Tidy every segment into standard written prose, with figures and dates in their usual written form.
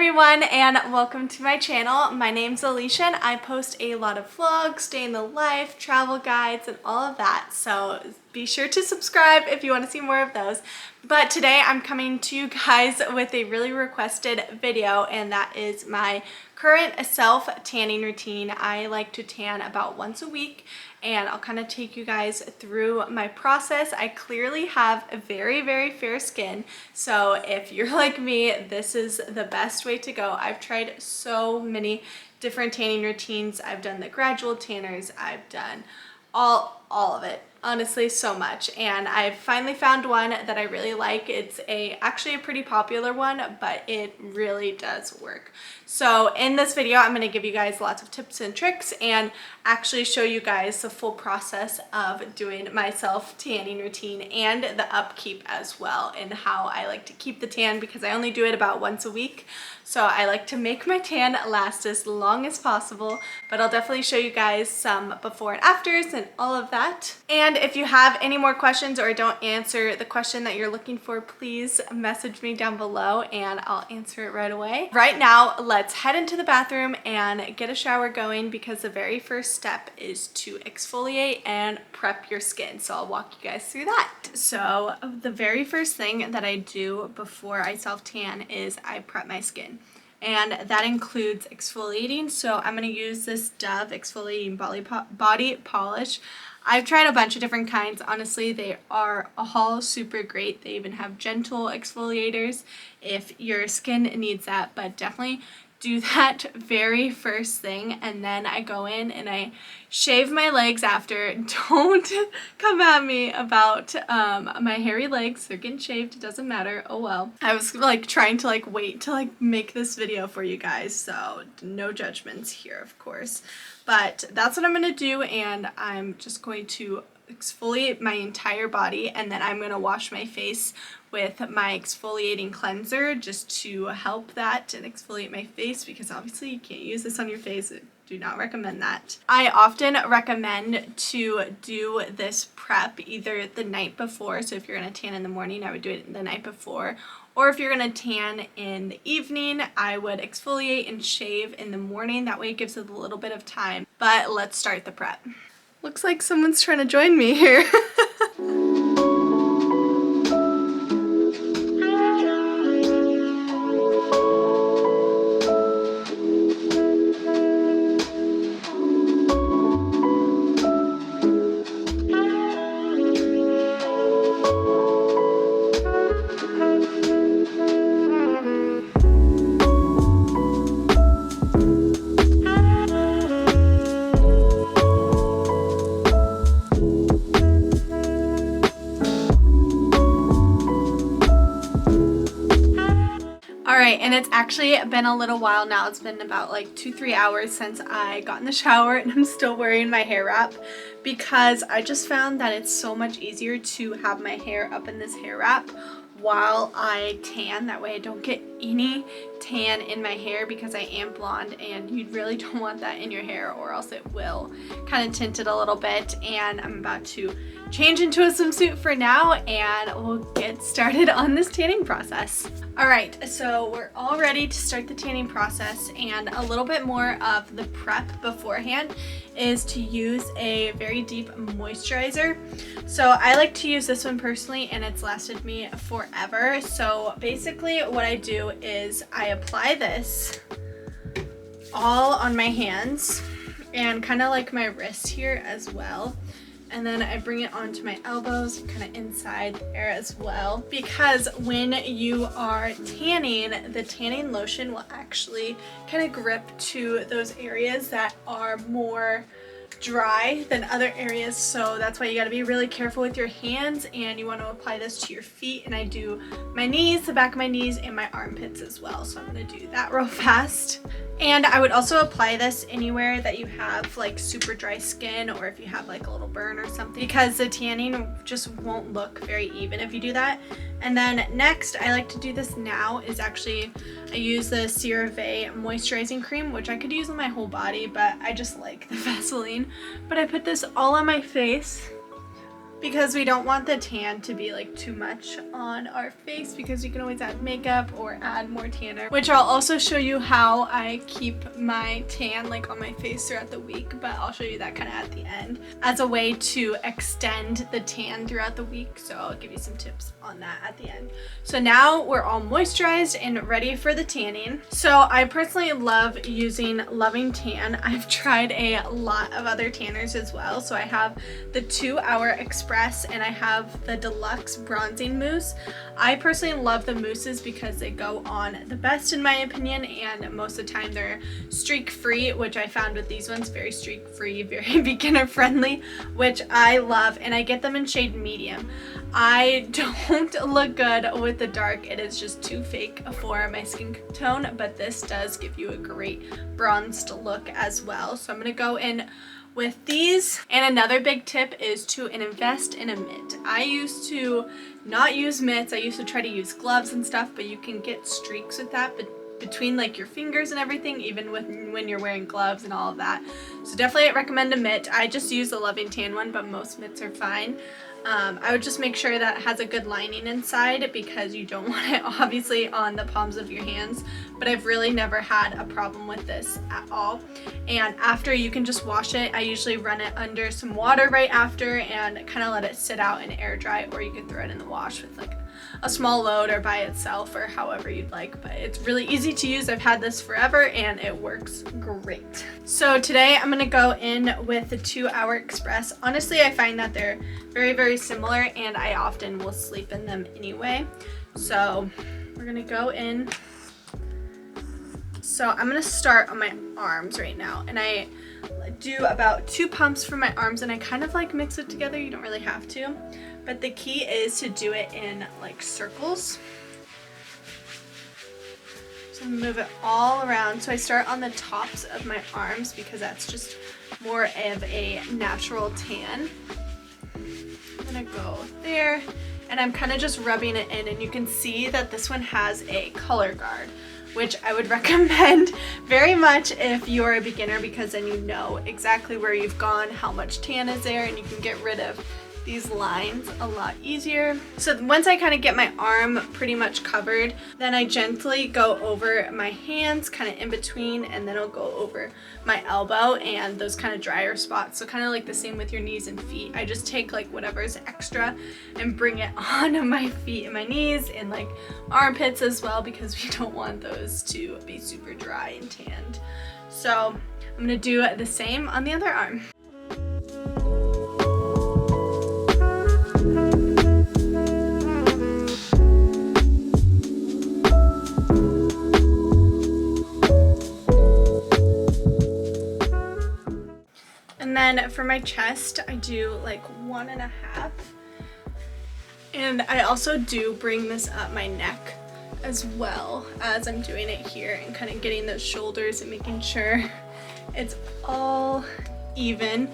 everyone and welcome to my channel. My name's Alicia and I post a lot of vlogs, day in the life, travel guides, and all of that. So be sure to subscribe if you want to see more of those. But today I'm coming to you guys with a really requested video, and that is my current self-tanning routine. I like to tan about once a week, and I'll kind of take you guys through my process. I clearly have a very fair skin, so if you're like me, this is the best way to go. I've tried so many different tanning routines. I've done the gradual tanners, I've done all of it, honestly, so much, and I've finally found one that I really like. It's actually a pretty popular one, but it really does work. So in this video I'm going to give you guys lots of tips and tricks and actually show you guys the full process of doing my self tanning routine and the upkeep as well, and how I like to keep the tan, because I only do it about once a week. So I like to make my tan last as long as possible, but I'll definitely show you guys some before and afters and all of that. And if you have any more questions or don't answer the question that you're looking for, please message me down below and I'll answer it right away. Right now, let's head into the bathroom and get a shower going, because the very first step is to exfoliate and prep your skin. So I'll walk you guys through that. So the very first thing that I do before I self-tan is I prep my skin. And that includes exfoliating. So I'm going to use this Dove exfoliating body polish. I've tried a bunch of different kinds. Honestly, they are all super great. They even have gentle exfoliators if your skin needs that, but definitely do that very first thing. And then I go in and I shave my legs after. Don't come at me about my hairy legs. They're getting shaved, it doesn't matter, oh well. I was like trying to wait to make this video for you guys, so no judgments here, of course. But that's what I'm gonna do, and I'm just going to exfoliate my entire body, and then I'm gonna wash my face with my exfoliating cleanser just to help that and exfoliate my face, because obviously you can't use this on your face. I do not recommend that. I often recommend to do this prep either the night before. So if you're gonna tan in the morning, I would do it the night before. Or if you're gonna tan in the evening, I would exfoliate and shave in the morning. That way it gives it a little bit of time. But let's start the prep. Looks like someone's trying to join me here. And it's actually been a little while now. It's been about 2-3 hours since I got in the shower, and I'm still wearing my hair wrap because I just found that it's so much easier to have my hair up in this hair wrap while I tan. That way I don't get any tan in my hair, because I am blonde and you really don't want that in your hair, or else it will kind of tint it a little bit. And I'm about to change into a swimsuit for now, and we'll get started on this tanning process. Alright, so we're all ready to start the tanning process, and a little bit more of the prep beforehand is to use a very deep moisturizer. So I like to use this one personally, and it's lasted me forever. So basically what I do is I apply this all on my hands and kind of my wrist here as well. And then I bring it onto my elbows, kind of inside there as well, because when you are tanning, the tanning lotion will actually kind of grip to those areas that are more dry than other areas. So that's why you got to be really careful with your hands, and you want to apply this to your feet. And I do my knees, the back of my knees, and my armpits as well. So I'm going to do that real fast. And I would also apply this anywhere that you have super dry skin, or if you have a little burn or something, because the tanning just won't look very even if you do that. And then next, I like to do this now, is actually I use the CeraVe moisturizing cream, which I could use on my whole body, but I just like the Vaseline. But I put this all on my face, because we don't want the tan to be like too much on our face, because you can always add makeup or add more tanner, which I'll also show you how I keep my tan like on my face throughout the week, but I'll show you that kind of at the end as a way to extend the tan throughout the week. So I'll give you some tips on that at the end. So now we're all moisturized and ready for the tanning. So I personally love using Loving Tan. I've tried a lot of other tanners as well. So I have the 2 Hour Express and I have the Deluxe Bronzing Mousse. I personally love the mousses because they go on the best in my opinion, and most of the time they're streak free, which I found with these ones, very streak free, very beginner friendly, which I love, and I get them in shade medium. I don't look good with the dark, it is just too fake for my skin tone, but this does give you a great bronzed look as well. So I'm gonna go in with these. And another big tip is to invest in a mitt. I used to not use mitts, I used to try to use gloves and stuff, but you can get streaks with that, but between like your fingers and everything, even when you're wearing gloves and all of that. So definitely recommend a mitt. I just use the Loving Tan one, but most mitts are fine. I would just make sure that it has a good lining inside, because you don't want it obviously on the palms of your hands, but I've really never had a problem with this at all. And after, you can just wash it. I usually run it under some water right after and kind of let it sit out and air dry, or you could throw it in the wash with like a small load or by itself or however you'd like, but it's really easy to use. I've had this forever and it works great. So today I'm gonna go in with the 2 Hour Express. Honestly, I find that they're very similar and I often will sleep in them anyway. So we're gonna go in. So I'm gonna start on my arms right now, and I do about 2 pumps for my arms, and I kind of like mix it together. You don't really have to, but the key is to do it in like circles. So move it all around. So I start on the tops of my arms because that's just more of a natural tan. I'm gonna go there, and I'm kind of just rubbing it in, and you can see that this one has a color guard, which I would recommend very much if you're a beginner, because then you know exactly where you've gone, how much tan is there, and you can get rid of these lines a lot easier. So once I kind of get my arm pretty much covered, then I gently go over my hands kind of in between, and then I'll go over my elbow and those kind of drier spots. So kind of like the same with your knees and feet. I just take like whatever's extra and bring it on my feet and my knees and like armpits as well, because we don't want those to be super dry and tanned. So I'm gonna do the same on the other arm. And then for my chest, I do like 1.5. And I also do bring this up my neck as well as I'm doing it here, and kind of getting those shoulders and making sure it's all even.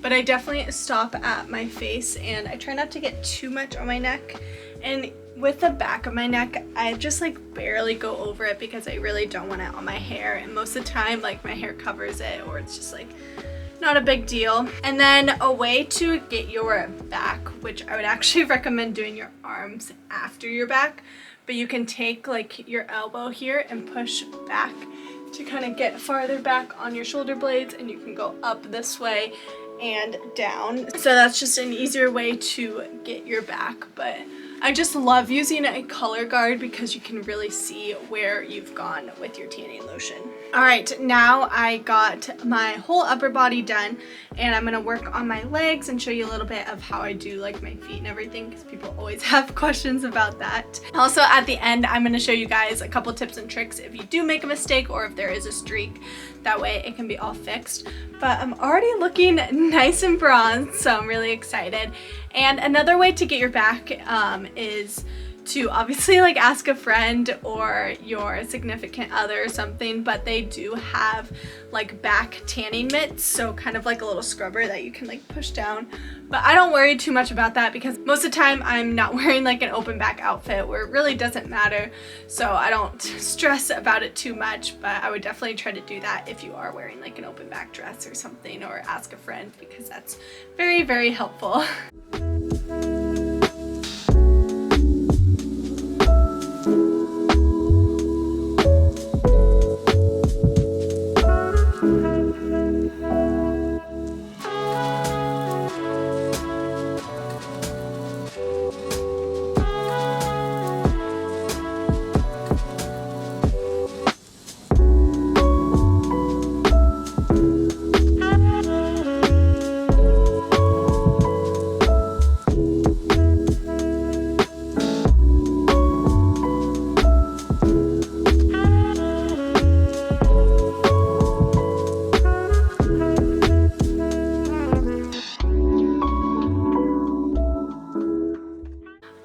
But I definitely stop at my face, and I try not to get too much on my neck. And with the back of my neck, I just like barely go over it because I really don't want it on my hair, and most of the time like my hair covers it, or it's just like not a big deal. And then a way to get your back, which I would actually recommend doing your arms after your back, but you can take like your elbow here and push back to kind of get farther back on your shoulder blades, and you can go up this way and down. So that's just an easier way to get your back, but I just love using a color guard because you can really see where you've gone with your tanning lotion. All right, now I got my whole upper body done, and I'm gonna work on my legs and show you a little bit of how I do like my feet and everything, because people always have questions about that. Also at the end, I'm gonna show you guys a couple tips and tricks if you do make a mistake or if there is a streak. That way it can be all fixed. But I'm already looking nice and bronzed, so I'm really excited. And another way to get your back is to obviously like ask a friend or your significant other or something, but they do have like back tanning mitts, so kind of like a little scrubber that you can like push down But I don't worry too much about that because most of the time I'm not wearing like an open back outfit where it really doesn't matter. So I don't stress about it too much, but I would definitely try to do that if you are wearing like an open back dress or something, or ask a friend, because that's very, very helpful.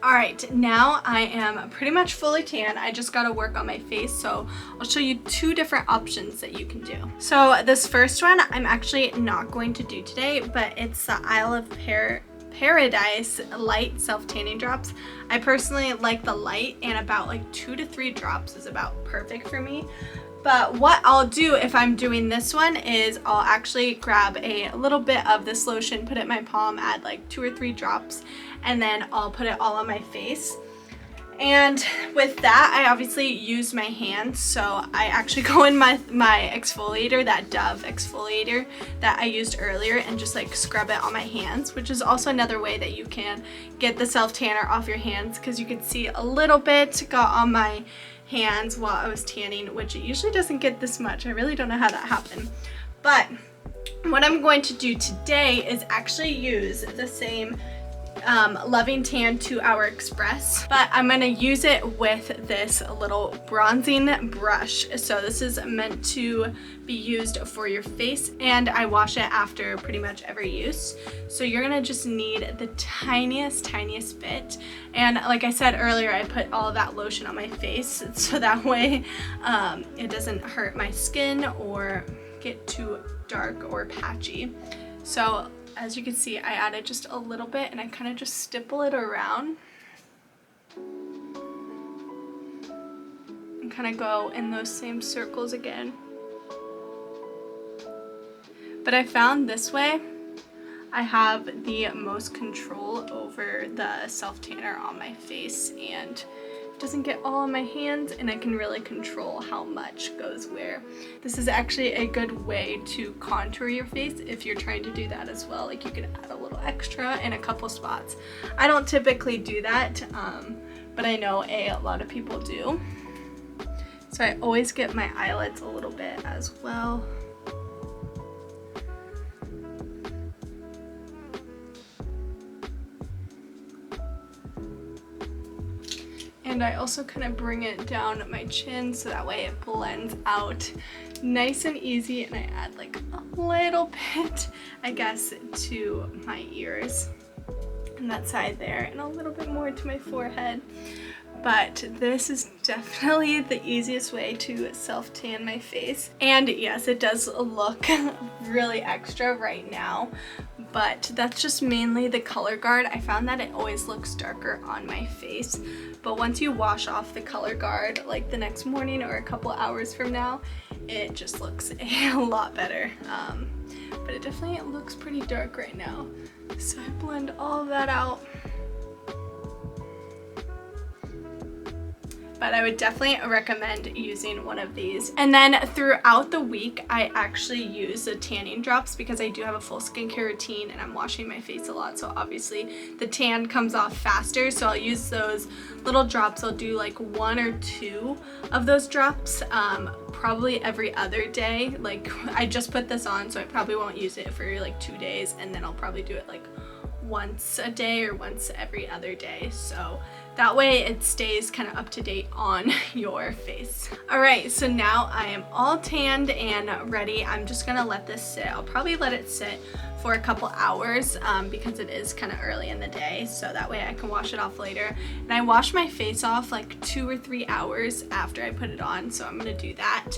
Alright, now I am pretty much fully tan. I just gotta work on my face, so I'll show you two different options that you can do. So this first one I'm actually not going to do today, but it's the Isle of Paradise light self-tanning drops. I personally like the light, and about like 2 to 3 drops is about perfect for me. But what I'll do if I'm doing this one is I'll actually grab a little bit of this lotion, put it in my palm, add like 2 or 3 drops, and then I'll put it all on my face. And with that, I obviously use my hands, so I actually go in my exfoliator, that Dove exfoliator that I used earlier, and just like scrub it on my hands, which is also another way that you can get the self-tanner off your hands, because you can see a little bit got on my hands while I was tanning, which it usually doesn't get this much. I really don't know how that happened. But what I'm going to do today is actually use the same Loving Tan 2 Hour Express, but I'm gonna use it with this little bronzing brush. So this is meant to be used for your face, and I wash it after pretty much every use. So you're gonna just need the tiniest bit, and like I said earlier, I put all of that lotion on my face so that way it doesn't hurt my skin or get too dark or patchy. So as you can see, I added just a little bit, and I kind of just stipple it around and kind of go in those same circles again. But I found this way I have the most control over the self-tanner on my face, and it doesn't get all on my hands, and I can really control how much goes where. This is actually a good way to contour your face if you're trying to do that as well. Like, you can add a little extra in a couple spots. I don't typically do that, but I know a lot of people do. So I always get my eyelids a little bit as well. And I also kind of bring it down my chin so that way it blends out nice and easy, and I add like a little bit, I guess, to my ears and that side there, and a little bit more to my forehead. But this is definitely the easiest way to self-tan my face. And yes, it does look really extra right now, but that's just mainly the color guard. I found that it always looks darker on my face, but once you wash off the color guard like the next morning or a couple hours from now, it just looks a lot better. But it definitely looks pretty dark right now. So I blend all of that out. But I would definitely recommend using one of these. And then throughout the week, I actually use the tanning drops because I do have a full skincare routine and I'm washing my face a lot. So obviously the tan comes off faster. So I'll use those little drops. I'll do like 1 or 2 of those drops probably every other day. Like, I just put this on, so I probably won't use it for like 2 days, and then I'll probably do it like once a day or once every other day. So that way it stays kind of up to date on your face. All right, so now I am all tanned and ready. I'm just gonna let this sit. I'll probably let it sit for a couple hours because it is kind of early in the day, so that way I can wash it off later. And I wash my face off like 2 or 3 hours after I put it on, so I'm gonna do that.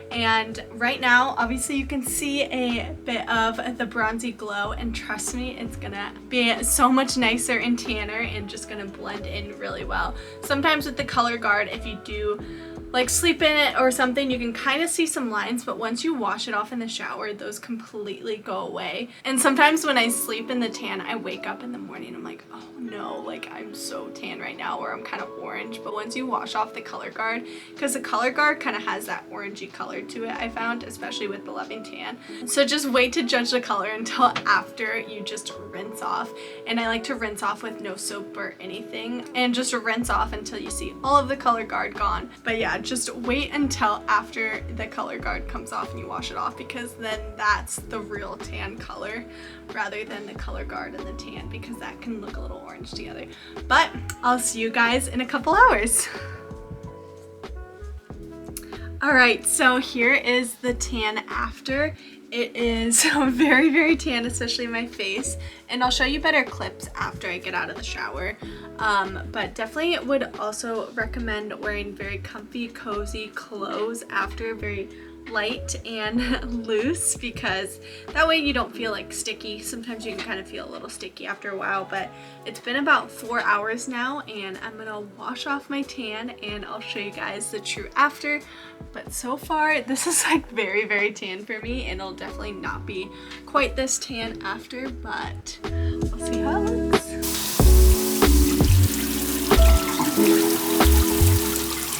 And right now, obviously you can see a bit of the bronzy glow, and trust me, it's gonna be so much nicer in Tanner and just gonna blend in really well. Sometimes with the color guard, if you do like sleep in it or something, you can kind of see some lines, but once you wash it off in the shower, those completely go away. And sometimes when I sleep in the tan, I wake up in the morning, I'm like, oh no, like I'm so tan right now, or I'm kind of orange. But once you wash off the color guard, because the color guard kind of has that orangey color to it, I found, especially with the Loving Tan. So just wait to judge the color until after you just rinse off. And I like to rinse off with no soap or anything, and just rinse off until you see all of the color guard gone. But yeah, just wait until after the color guard comes off and you wash it off, because then that's the real tan color rather than the color guard and the tan, because that can look a little orange together. But I'll see you guys in a couple hours. Alright, so here is the tan after. It is very, very tan, especially my face, and I'll show you better clips after I get out of the shower. But definitely would also recommend wearing very comfy, cozy clothes after, very light and loose, because that way you don't feel like sticky. Sometimes you can kind of feel a little sticky after a while, but it's been about 4 hours now, and I'm gonna wash off my tan and I'll show you guys the true after. But so far this is like very, very tan for me, and it'll definitely not be quite this tan after, but we'll see how it looks.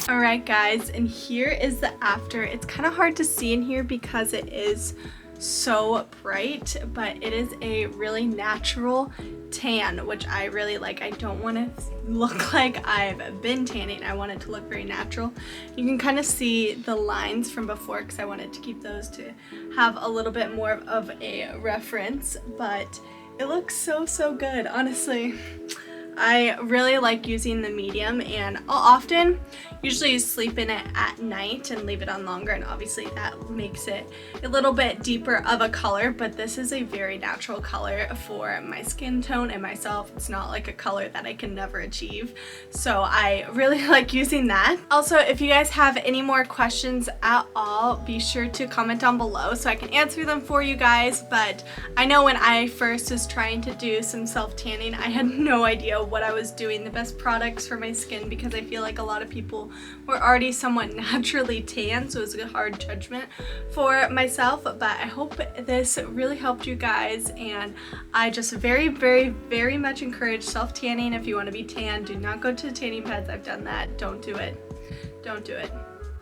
Alright guys, and here is the after. It's kind of hard to see in here because it is so bright, but it is a really natural tan, which I really like. I don't want to look like I've been tanning. I want it to look very natural. You can kind of see the lines from before because I wanted to keep those to have a little bit more of a reference, but it looks so, so good, honestly. I really like using the medium, and I'll often usually sleep in it at night and leave it on longer, and obviously that makes it a little bit deeper of a color, but this is a very natural color for my skin tone and myself. It's not like a color that I can never achieve, so I really like using that. Also, if you guys have any more questions at all, be sure to comment down below so I can answer them for you guys. But I know when I first was trying to do some self-tanning, I had no idea what I was doing, the best products for my skin, because I feel like a lot of people were already somewhat naturally tan, so it was a hard judgment for myself. But I hope this really helped you guys, and I just very, very, very much encourage self-tanning. If you want to be tan, do not go to tanning beds. I've done that. Don't do it. Don't do it.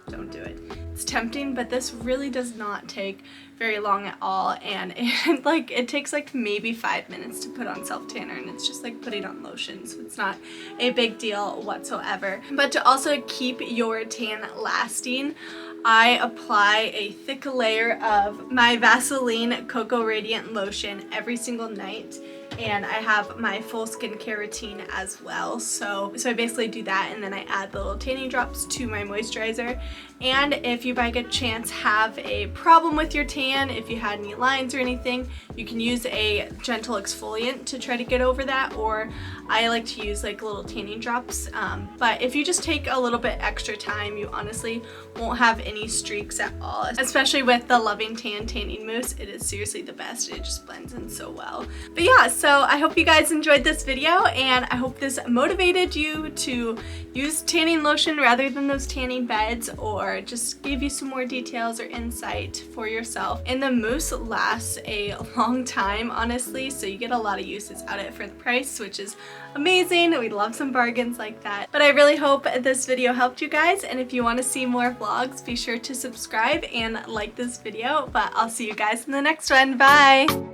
Don't do it. It's tempting, but this really does not take very long at all, and it takes like maybe 5 minutes to put on self tanner, and it's just like putting on lotion, so it's not a big deal whatsoever. But to also keep your tan lasting, I apply a thick layer of my Vaseline Cocoa Radiant Lotion every single night, and I have my full skincare routine as well. So I basically do that, and then I add the little tanning drops to my moisturizer. And if you by good chance have a problem with your tan, if you had any lines or anything, you can use a gentle exfoliant to try to get over that, or I like to use like little tanning drops. But if you just take a little bit extra time, you honestly won't have any streaks at all, especially with the Loving Tan tanning mousse. It is seriously the best. It just blends in so well. But yeah, so I hope you guys enjoyed this video, and I hope this motivated you to use tanning lotion rather than those tanning beds, or just gave you some more details or insight for yourself. And the mousse lasts a long time, honestly, so you get a lot of uses out of it for the price, which is amazing. We love some bargains like that. But I really hope this video helped you guys, and if you want to see more vlogs, be sure to subscribe and like this video. But I'll see you guys in the next one. Bye!